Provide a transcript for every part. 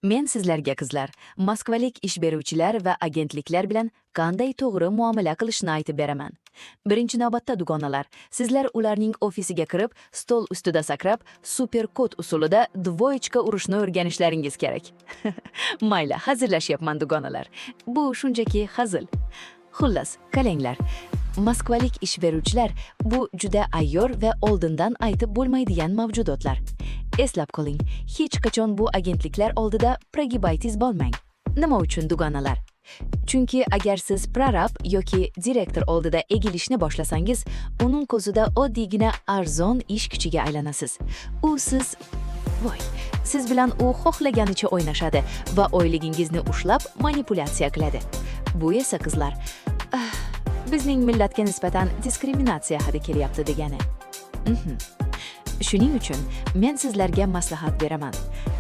Men sizlarga qizlar, Moskvalik ish beruvchilar va agentliklar bilan qanday to'g'ri muomala qilishni aytib beraman. Birinchi navbatda dugonalar, sizlar ularning ofisiga kirib, stol ustida sakrab, super kod usulida dvoyechka urishni o'rganishlaringiz kerak. Mayli, hazillashyapman dugonalar. Bu shunchaki hazil. Xullas, qalanglar. Moskvalik ish beruvchilar bu juda ayyor va oldindan aytib bo'lmaydigan mavjudotlar. Eslab qoling, hech qachon bu agentliklar oldida progibaytiz bo'lmang. Nima uchun dugonalar? Chunki agar siz prorab yoki direktor oldida egilishni boshlasangiz, uning ko'zida oddiygina arzon ish kuchiga aylanasiz. Siz bilan u xohlaganicha o'ynashadi va oyligingizni ushlab manipulyatsiya qiladi. Bu esa qizlar, bizning millatga nisbatan diskriminatsiya hidi kelyapti degani. Shuning uchun men sizlarga maslahat beraman.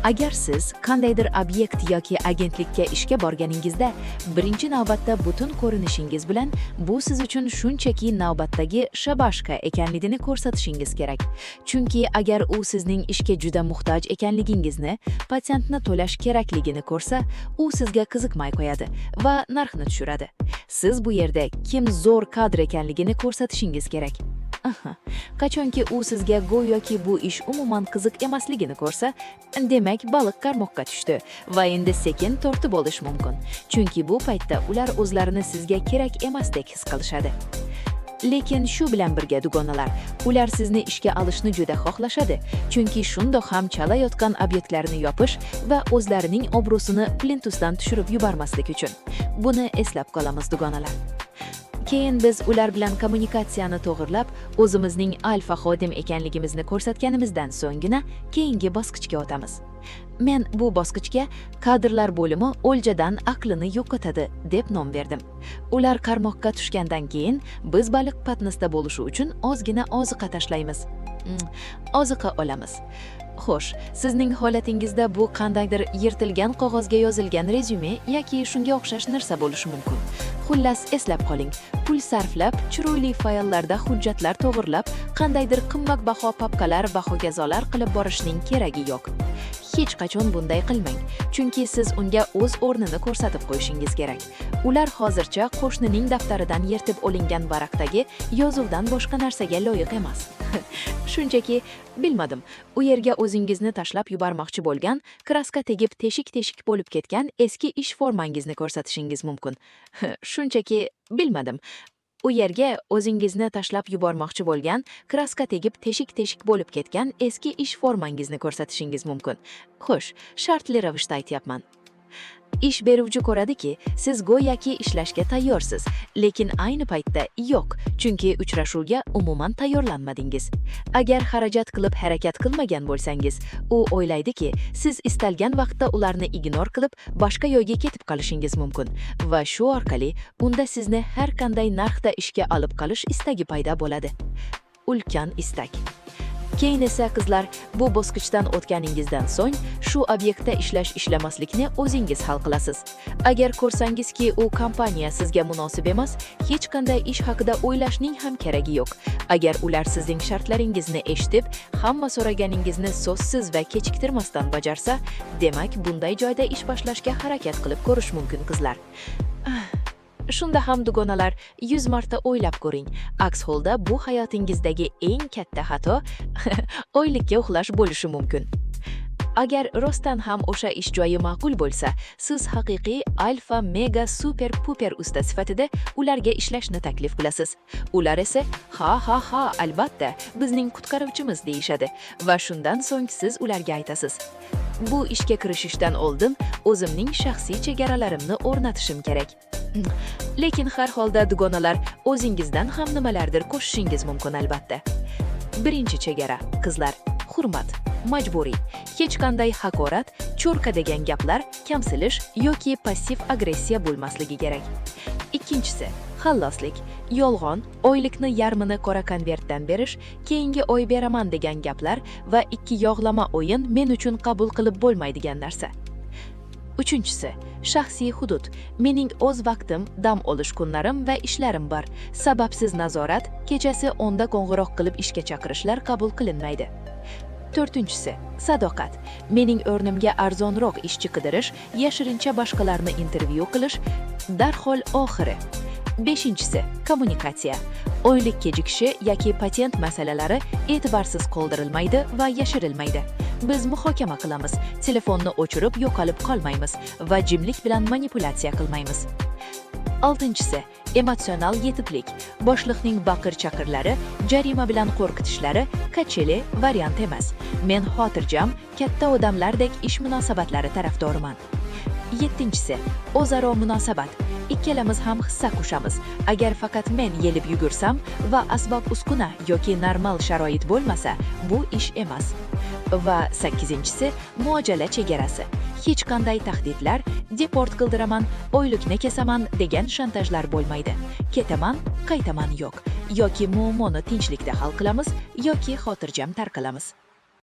Agar siz qandaydir obyekt yoki agentlikka ishga borganingizda, birinchi navbatda butun ko'rinishingiz bilan bu siz uchun shunchaki navbatdagi shabashka ekanligini ko'rsatishingiz kerak. Chunki agar u sizning ishga juda muhtoj ekanligingizni, patentni to'lash kerakligini ko'rsa, u sizga qiziqmay qo'yadi va narxni tushiradi. Siz bu yerda kim zo'r kadr ekanligini ko'rsatishingiz kerak. Qachonki u sizga go'yoki bu ish umuman qiziq emasligini ko'rsa, demak baliq qarmoqqa tushdi va endi sekin tortib olish mumkin. Chunki bu paytda ular o'zlarini sizga kerak emasdek his qilishadi. Lekin shu bilan birga dugonalar, ular sizni ishga olishni juda xohlashadi, chunki shundoq ham chalayotgan obyektlarni yopish va o'zlarining obro'sini plintusdan tushirib yubormaslik uchun. Buni eslab qolamiz dugonalar. Keyin biz ular bilan kommunikatsiyani to'g'irlab, o'zimizning alfa xodim ekanligimizni ko'rsatganimizdan so'nggina keyingi bosqichga o'tamiz. Men bu bosqichga kadrlar bo'limi o'ljadan aqlini yo'qotadi deb nom berdim. Ular qarmoqqa tushgandan keyin biz baliq patnisda bo'lishi uchun ozgina oziqa tashlaymiz. Oziqa olamiz. Xo'sh, sizning holatingizda bu qandaydir yirtilgan qog'ozga yozilgan rezyume yoki shunga o'xshash narsa bo'lishi mumkin. Xullas, eslab qoling, pul sarflab, chiroyli fayllarda hujjatlar to'g'irlab, qandaydir qimmatbaho papkalar va hokazolar qilib borishning keragi yo'q. Hech qachon bunday qilmang, chunki siz unga o'z o'rnini ko'rsatib qo'yishingiz kerak. Ular hozircha qo'shnining daftaridan yirtib olingan varaqdagi yozuvdan boshqa narsaga loyiq emas. Shunchaki, bilmadim, u yerga o'zingizni tashlab yubormoqchi bo'lgan, kraska tegib teshik-teshik bo'lib ketgan eski ish formangizni ko'rsatishingiz mumkin. Shunchaki, bilmadim, u yerga o'zingizni tashlab yubormoqchi bo'lgan, kraska tegib teshik-teshik bo'lib ketgan eski ish formangizni ko'rsatishingiz mumkin. Xo'sh, shartli ravishda aytyapman. Ish beruvchi ko'radiki, siz go'yoki ishlashga tayyorsiz, lekin ayni paytda yo'q, chunki uchrashuvga umuman tayyorlanmadingiz. Agar xarajat qilib harakat qilmagan bo'lsangiz, u o'ylaydiki, siz istalgan vaqtda ularni ignor qilib, boshqa yo'lga ketib qolishingiz mumkin va shu orqali unda sizni har qanday narxda ishga olib qolish istagi paydo bo'ladi. Ulkan istak. Keyin esa qizlar, bu bosqichdan o'tganingizdan so'ng shu obyektda ishlamaslikni o'zingiz hal qilasiz. Agar ko'rsangizki, u kompaniya sizga munosib emas, hech qanday ish haqida o'ylashning ham keragi yo'q. Agar ular sizning shartlaringizni eshitib, hamma so'raganingizni so'zsiz va kechiktirmasdan bajarsa, demak bunday joyda ish boshlashga harakat qilib ko'rish mumkin qizlar. Shunda ham dugonalar 100 marta o'ylab ko'ring. Aks holda bu hayotingizdagi eng katta xato oylikka uxlash bo'lishi mumkin. Agar rostdan ham o'sha ish joyi ma'qul bo'lsa, siz haqiqiy alfa mega super puper usta sifatida ularga ishlashni taklif qilasiz. Ular esa ha albatta bizning qutqaruvchimiz deyishadi va shundan so'ng siz ularga aytasiz: bu ishga kirishishdan oldin o'zimning shaxsiy chegaralarimni o'rnatishim kerak. Lekin har holda dugonalar, o'zingizdan ham nimalardir qo'shishingiz mumkin albatta. Birinchi chegara, qizlar, hurmat, majburiy. Hech qanday haqorat, cho'rqa degan gaplar, kamsilish yoki passiv agressiya bo'lmasligi kerak. Ikkinchisi, xalloslik, yolg'on, oylikni yarmini qora konvertdan berish, keyingi oy beraman degan gaplar va ikki yog'lama o'yin men uchun qabul qilib bo'lmaydigan narsa. Uchinchisi, shaxsiy hudud. Mening o'z vaqtim, dam olish kunlarim va ishlarim bor. Sababsiz nazorat, kechasi 10 da qo'ng'iroq qilib ishga chaqirishlar qabul qilinmaydi. To'rtinchisi, sadoqat. Mening o'rnimga arzonroq ishchi qidirish, yashirincha boshqalarni intervyu qilish darhol oxiri. Beshinchisi, kommunikatsiya. Oylik kechikishi yoki patent masalalari e'tiborsiz qoldirilmaydi va yashirilmaydi. Biz muhokama qilamiz, telefonni o'chirib yo'qolib qolmaymiz va jimlik bilan manipulyatsiya qilmaymiz. Oltinchisi, emotsional yetuklik. Boshliqning baqir-chaqirlari, jarima bilan qo'rqitishlari kacheli variant emas. Men xotirjam, katta odamlardek ish munosabatlari tarafdoriman. Yettinchisi, o'zaro munosabat. Ikkalamiz ham hissa qo'shamiz. Agar faqat men yelib yugursam va asbob-uskuna yoki normal sharoit bo'lmasa, bu ish emas. Va 8-si, muojala chegarasi. Hech qanday tahdidlar, deport qildiraman, oylikni kesaman degan shantajlar bo'lmaydi. Ketaman, qaytaman yo'q. Yoki muammoni tinchlikda hal qilamiz, yoki xotirjam tarqalamiz.